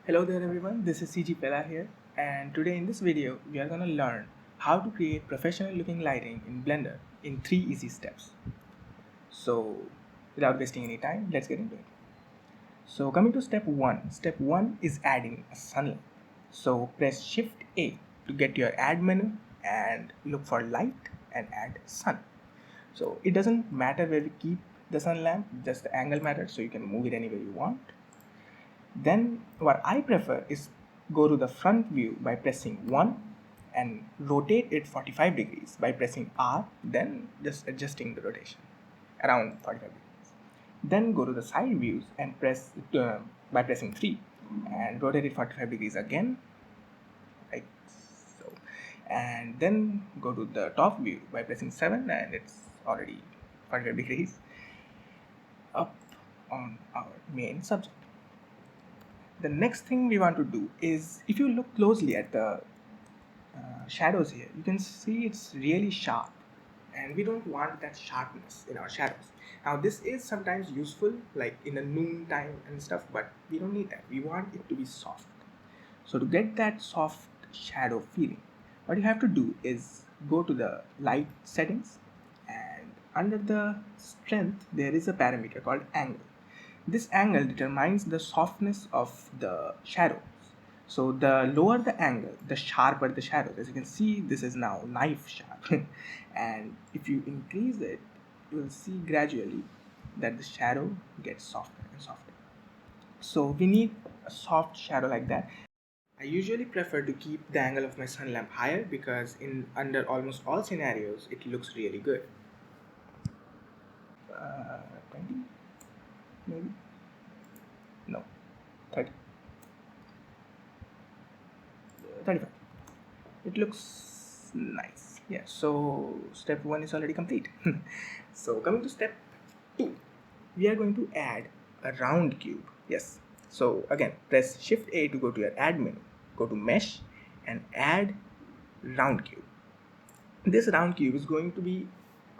Hello there everyone, this is CG Pella here, and today in this video we are going to learn how to create professional looking lighting in Blender in 3 easy steps. So without wasting any time, let's get into it. So coming to step 1 is adding a sunlight. So press Shift A to get your add menu and look for light and add sun. So it doesn't matter where we keep the sun lamp, just the angle matters, so you can move it anywhere you want. Then what I prefer is go to the front view by pressing 1 and rotate it 45 degrees by pressing R, then just adjusting the rotation around 45 degrees. Then go to the side views and press by pressing 3 and rotate it 45 degrees again, like so. And then go to the top view by pressing 7 and it's already 45 degrees up on our main subject. The next thing we want to do is, if you look closely at the shadows here, you can see it's really sharp, and we don't want that sharpness in our shadows. Now this is sometimes useful like in the noon time and stuff, but we don't need that. We want it to be soft. So to get that soft shadow feeling, what you have to do is go to the light settings, and under the strength there is a parameter called angle. This angle determines the softness of the shadows. So the lower the angle, the sharper the shadows. As you can see, this is now knife sharp. And if you increase it, you will see gradually that the shadow gets softer and softer. So we need a soft shadow like that. I usually prefer to keep the angle of my sun lamp higher because in under almost all scenarios it looks really good. 20 maybe? No, 30. 35. It looks nice. Yeah, so step 1 is already complete. So coming to step 2, we are going to add a round cube. Yes, so again press Shift A to go to your add menu, go to mesh and add round cube. This round cube is going to be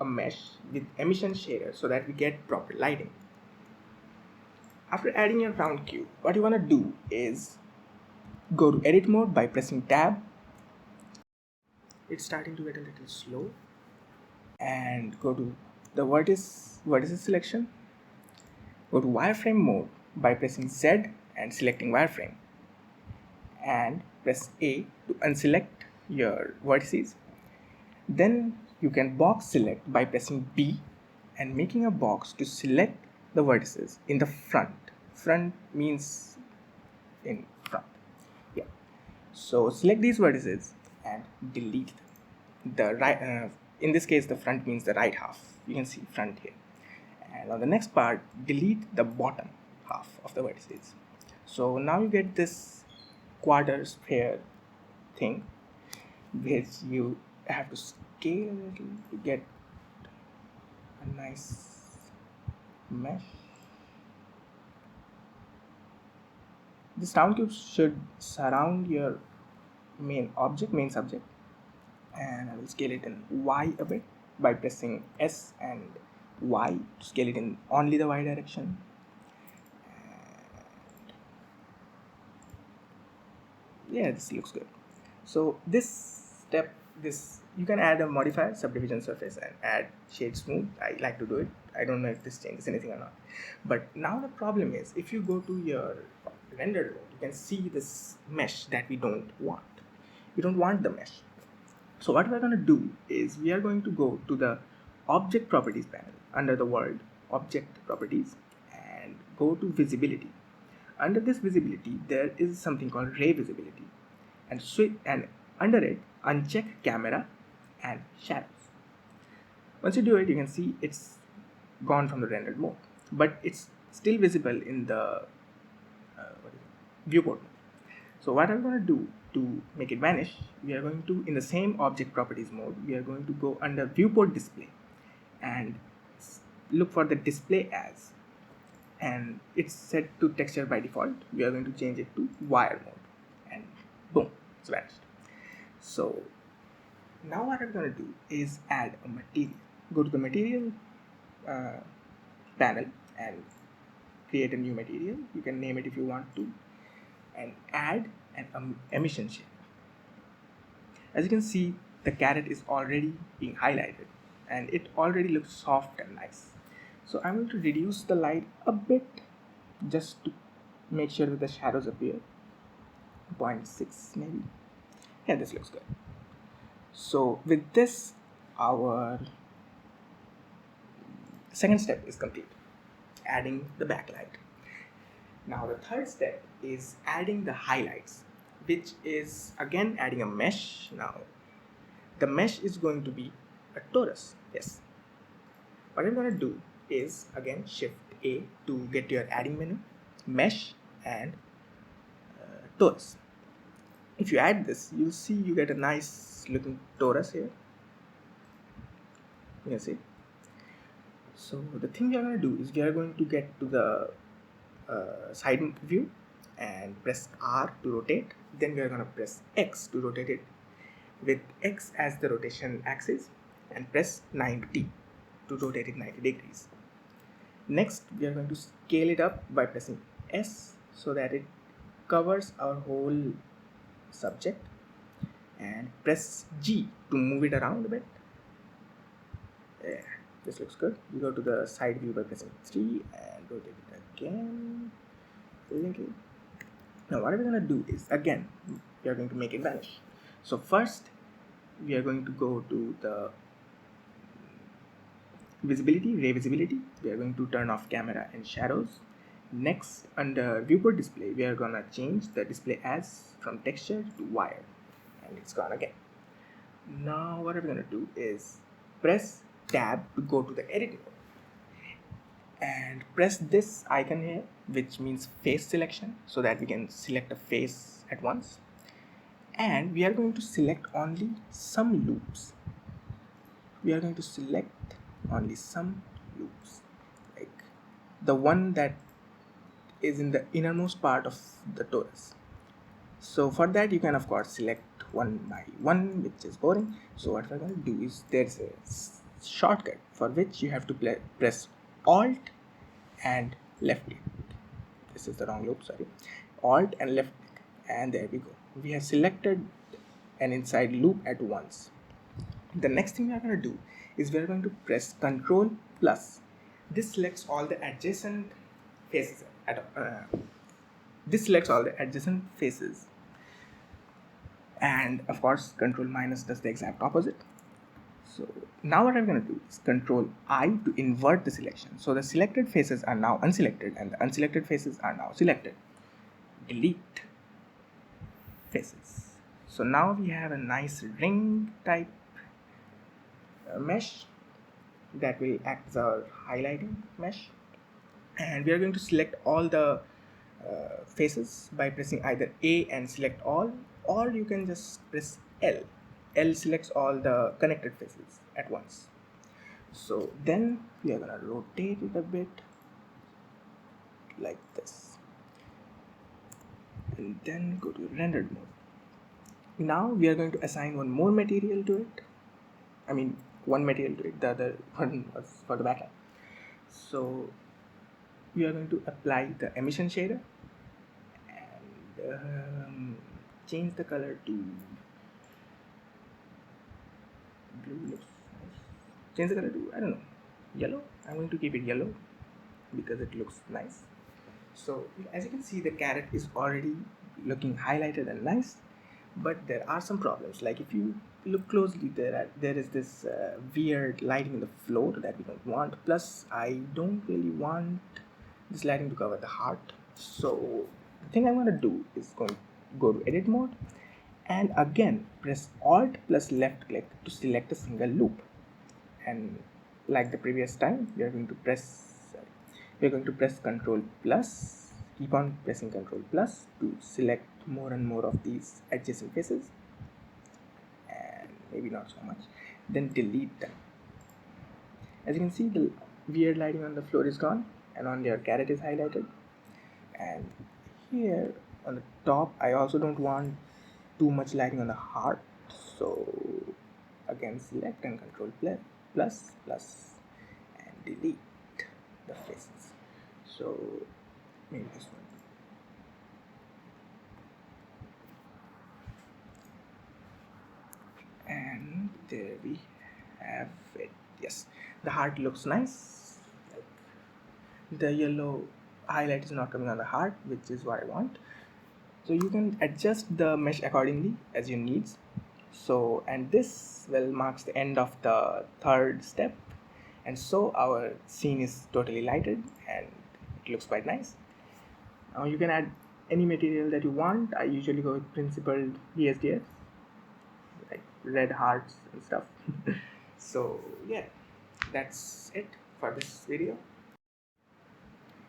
a mesh with emission shader so that we get proper lighting. After adding your round cube, what you want to do is go to edit mode by pressing tab. It's starting to get a little slow, and go to the vertices selection. Go to wireframe mode by pressing Z and selecting wireframe, and press A to unselect your vertices. Then you can box select by pressing B and making a box to select the vertices in the front. Front means in front. Yeah. So select these vertices and delete them. The right, in this case, the front means the right half. You can see front here. And on the next part, delete the bottom half of the vertices. So now you get this quarter square thing, which you have to scale a little to get a nice mesh. This round cube should surround your main subject, and I will scale it in Y a bit by pressing S and Y to scale it in only the Y direction. Yeah, this looks good. So this step, this you can add a modifier subdivision surface and add shade smooth. I like to do it. I don't know if this changes anything or not. But now the problem is, if you go to your render mode, you can see this mesh that we don't want. We don't want the mesh. So what we're going to do is we are going to go to the object properties panel under the word object properties and go to visibility. Under this visibility, there is something called ray visibility, and under it uncheck camera and shadows. Once you do it, you can see it's gone from the rendered mode, but it's still visible in the viewport mode. So what I'm going to do to make it vanish, we are going to, in the same object properties mode, we are going to go under viewport display and look for the display as, and it's set to texture by default. We are going to change it to wire mode, and boom, it's vanished. So now what I'm going to do is add a material. Go to the material panel and create a new material. You can name it if you want to. and add an emission shader. As you can see, the carrot is already being highlighted and it already looks soft and nice. So I'm going to reduce the light a bit just to make sure that the shadows appear. 0.6 maybe. Yeah, this looks good. So with this, our second step is complete, adding the backlight. Now the third step is adding the highlights, which is again adding a mesh. Now the mesh is going to be a torus. Yes. What I'm going to do is again shift A to get your adding menu, mesh and torus. If you add this, you'll see you get a nice looking torus here. You can see. So the thing we are going to do is we are going to get to the side view and press R to rotate. Then we are going to press X to rotate it with X as the rotation axis and press 90 to rotate it 90 degrees. Next, we are going to scale it up by pressing S so that it covers our whole subject, and press G to move it around a bit. Yeah, this looks good. We go to the side view by pressing 3 and rotate it again. Brilliantly. Now what we're going to do is again we are going to make it vanish. So first we are going to go to the visibility, ray visibility. We are going to turn off camera and shadows. Next, under viewport display, we are gonna change the display as from texture to wire, and it's gone again. Now what we're gonna do is press tab to go to the edit mode and press this icon here, which means face selection, so that we can select a face at once. And we are going to select only some loops. We are going to select only some loops, like the one that is in the innermost part of the torus. So for that you can of course select one by one, which is boring. So what we're going to do is there's a shortcut for which you have to press Alt and left click. This is the wrong loop, sorry. Alt and left click, and there we go. We have selected an inside loop at once. The next thing we are going to do is we are going to press Ctrl plus. This selects all the adjacent faces. This selects all the adjacent faces, and of course Ctrl minus does the exact opposite. So now what I'm going to do is Ctrl I to invert the selection. So the selected faces are now unselected and the unselected faces are now selected. Delete faces. So now we have a nice ring type mesh that will act as our highlighting mesh, and we are going to select all the faces by pressing either A and select all, or you can just press L. L selects all the connected faces at once. So then we are gonna rotate it a bit like this, and then go to rendered mode. Now we are going to assign one more material to it. I mean, one material to it, the other one was for the background. So we are going to apply the emission shader and change the color to blue. Looks nice. Change the color to, I don't know, yellow. I'm going to keep it yellow because it looks nice. So as you can see, the carrot is already looking highlighted and nice, but there are some problems. Like if you look closely, there is this weird lighting in the floor that we don't want. Plus I don't really want this lighting to cover the heart. So the thing I'm going to do is go to edit mode and again press Alt plus left click to select a single loop, and like the previous time we are going to press Ctrl plus, keep on pressing Ctrl plus to select more and more of these adjacent faces, and maybe not so much, then delete them. As you can see, the weird lighting on the floor is gone and on your carrot is highlighted, and here on the top I also don't want too much lighting on the heart, so again select and Ctrl plus and delete the faces. So maybe this one. There we have it. Yes, the heart looks nice. The yellow highlight is not coming on the heart, which is what I want. So you can adjust the mesh accordingly as your needs. So, and this will marks the end of the third step, and so our scene is totally lighted and it looks quite nice. Now you can add any material that you want. I usually go with principled BSDF, like red hearts and stuff. So yeah, that's it for this video.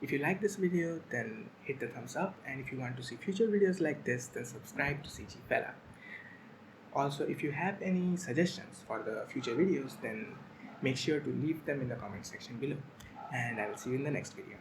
If you like this video, then hit the thumbs up, and if you want to see future videos like this, then subscribe to CG Fella. Also, if you have any suggestions for the future videos, then make sure to leave them in the comment section below, and I will see you in the next video.